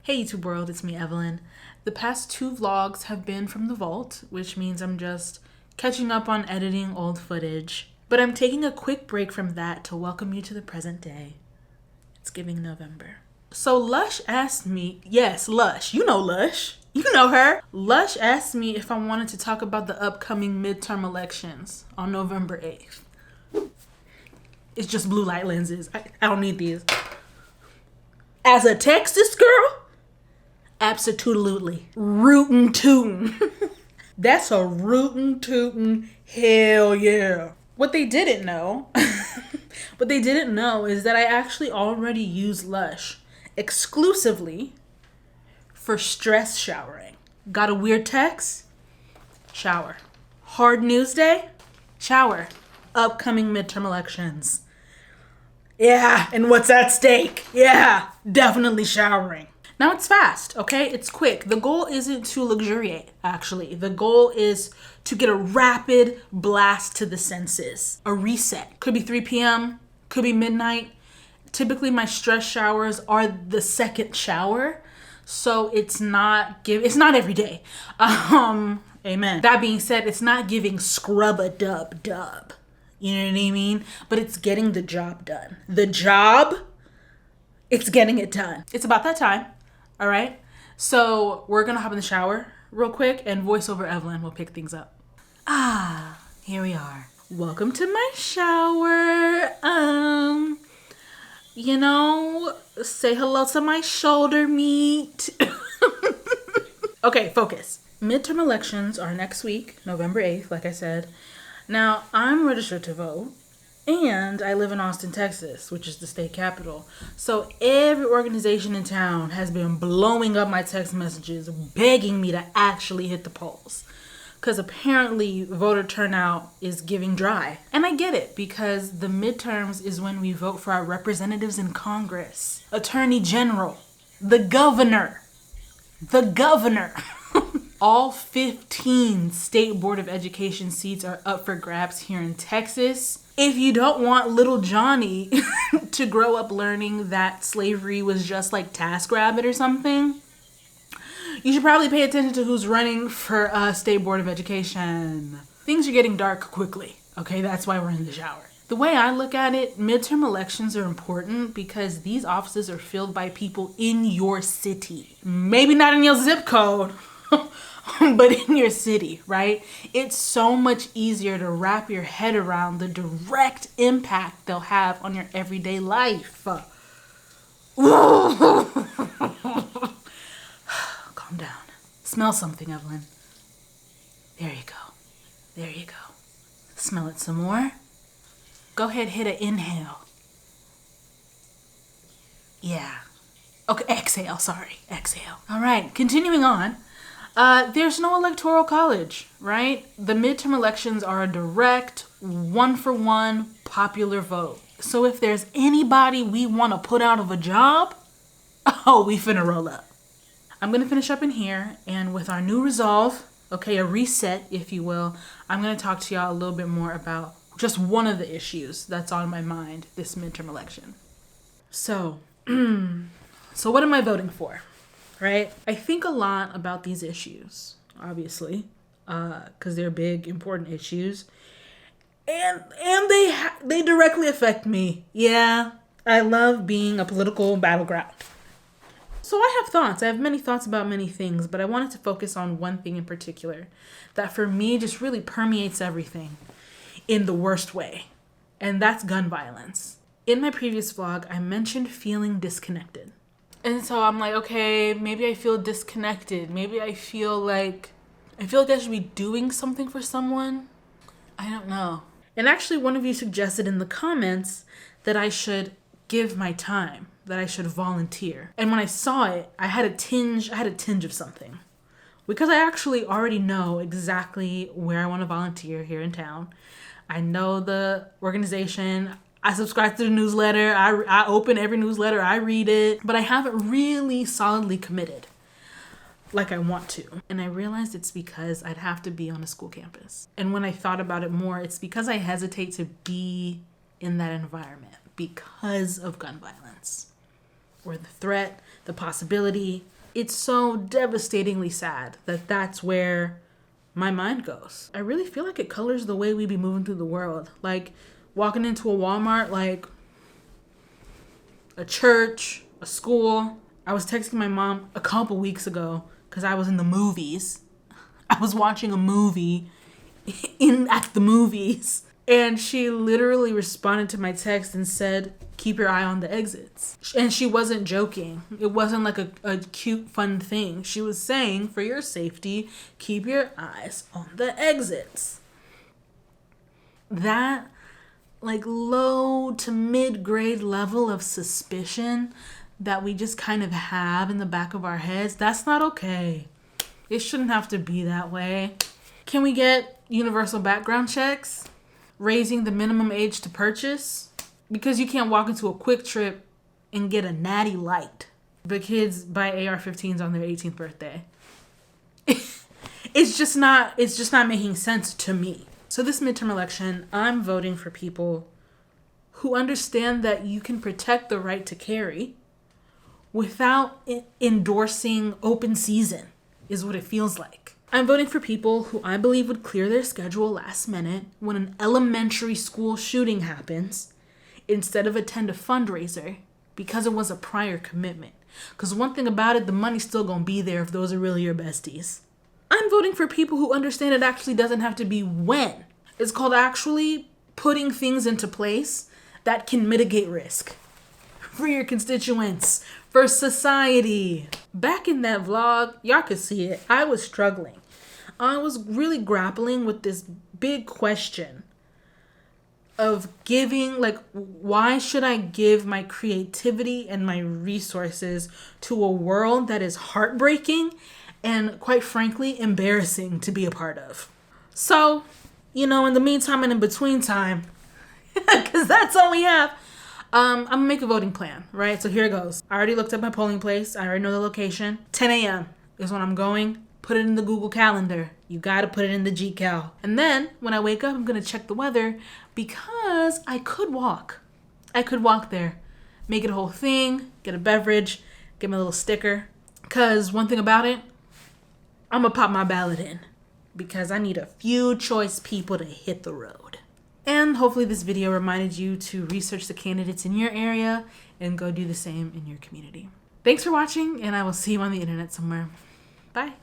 Hey YouTube world, it's me Evelyn. The past 2 vlogs have been from the vault, which means I'm just catching up on editing old footage. But I'm taking a quick break from that to welcome you to the present day. It's giving November. So Lush asked me, yes, Lush, you know Lush. You know her. Lush asked me if I wanted to talk about the upcoming midterm elections on November 8th. It's just blue light lenses. I don't need these. As a Texas girl, absolutely. Rootin' tootin'. That's a rootin' tootin' hell yeah. What they didn't know is that I actually already use Lush exclusively for stress showering. Got a weird text? Shower. Hard news day? Shower. Upcoming midterm elections. Yeah, and what's at stake? Yeah, definitely showering. Now it's fast, okay? It's quick. The goal isn't to luxuriate, actually. The goal is to get a rapid blast to the senses. A reset. Could be 3 p.m., could be midnight. Typically my stress showers are the second shower, so it's not every day. Amen. That being said, it's not giving scrub-a-dub-dub. You know what I mean? But it's getting the job done. It's getting it done. It's about that time. All right. So we're going to hop in the shower real quick and voiceover Evelyn will pick things up. Here we are. Welcome to my shower. Say hello to my shoulder meat. Okay, focus. Midterm elections are next week, November 8th, like I said. Now, I'm registered to vote, and I live in Austin, Texas, which is the state capital. So every organization in town has been blowing up my text messages, begging me to actually hit the polls. Because apparently voter turnout is giving dry. And I get it, because the midterms is when we vote for our representatives in Congress, Attorney General, the governor. All 15 State Board of Education seats are up for grabs here in Texas. If you don't want little Johnny to grow up learning that slavery was just like TaskRabbit or something, you should probably pay attention to who's running for State Board of Education. Things are getting dark quickly, okay? That's why we're in the shower. The way I look at it, midterm elections are important because these offices are filled by people in your city. Maybe not in your zip code, but in your city, right? It's so much easier to wrap your head around the direct impact they'll have on your everyday life. Calm down. Smell something, Evelyn. There you go. Smell it some more. Go ahead, hit an inhale. Yeah. Okay, exhale. All right, continuing on. There's no electoral college, right? The midterm elections are a direct, 1-for-1 popular vote. So if there's anybody we want to put out of a job, we finna roll up. I'm going to finish up in here, and with our new resolve, okay, a reset, if you will, I'm going to talk to y'all a little bit more about just one of the issues that's on my mind this midterm election. So what am I voting for? Right? I think a lot about these issues, obviously, because they're big, important issues. And they directly affect me. Yeah, I love being a political battleground. So I have thoughts. I have many thoughts about many things, but I wanted to focus on one thing in particular that for me just really permeates everything in the worst way. And that's gun violence. In my previous vlog, I mentioned feeling disconnected. And so I'm like, okay, maybe I feel disconnected. Maybe I feel like I should be doing something for someone. I don't know. And actually one of you suggested in the comments that I should give my time, that I should volunteer. And when I saw it, I had a tinge of something. Because I actually already know exactly where I want to volunteer here in town. I know the organization. I subscribe to the newsletter. I open every newsletter. I read it. But I haven't really solidly committed like I want to. And I realized it's because I'd have to be on a school campus. And when I thought about it more, it's because I hesitate to be in that environment because of gun violence. Or the threat, the possibility, It's so devastatingly sad that that's where my mind goes. I really feel like it colors the way we be moving through the world. Like walking into a Walmart, like a church, a school. I was texting my mom a couple weeks ago because I was in the movies. I was watching a movie at the movies. And she literally responded to my text and said, keep your eye on the exits. And she wasn't joking. It wasn't like a cute, fun thing. She was saying, for your safety, keep your eyes on the exits. That like low to mid-grade level of suspicion that we just kind of have in the back of our heads, that's not okay. It shouldn't have to be that way. Can we get universal background checks? Raising the minimum age to purchase? Because you can't walk into a Quick Trip and get a natty light, but kids buy AR-15s on their 18th birthday. It's just not making sense to me. So this midterm election, I'm voting for people who understand that you can protect the right to carry without endorsing open season, is what it feels like. I'm voting for people who I believe would clear their schedule last minute when an elementary school shooting happens instead of attend a fundraiser because it was a prior commitment. Because one thing about it, the money's still gonna be there if those are really your besties. I'm voting for people who understand it actually doesn't have to be when. It's called actually putting things into place that can mitigate risk for your constituents, for society. Back in that vlog, y'all could see it, I was struggling. I was really grappling with this big question of giving, like, why should I give my creativity and my resources to a world that is heartbreaking and, quite frankly, embarrassing to be a part of? So, in the meantime and in between time, because that's all we have, I'm gonna make a voting plan, right? So here it goes. I already looked up my polling place. I already know the location. 10 a.m. is when I'm going. Put it in the Google Calendar. You gotta put it in the GCal. And then when I wake up, I'm gonna check the weather because I could walk. I could walk there, make it a whole thing, get a beverage, get my little sticker. Because one thing about it, I'm gonna pop my ballot in because I need a few choice people to hit the road. And hopefully this video reminded you to research the candidates in your area and go do the same in your community. Thanks for watching, and I will see you on the internet somewhere. Bye.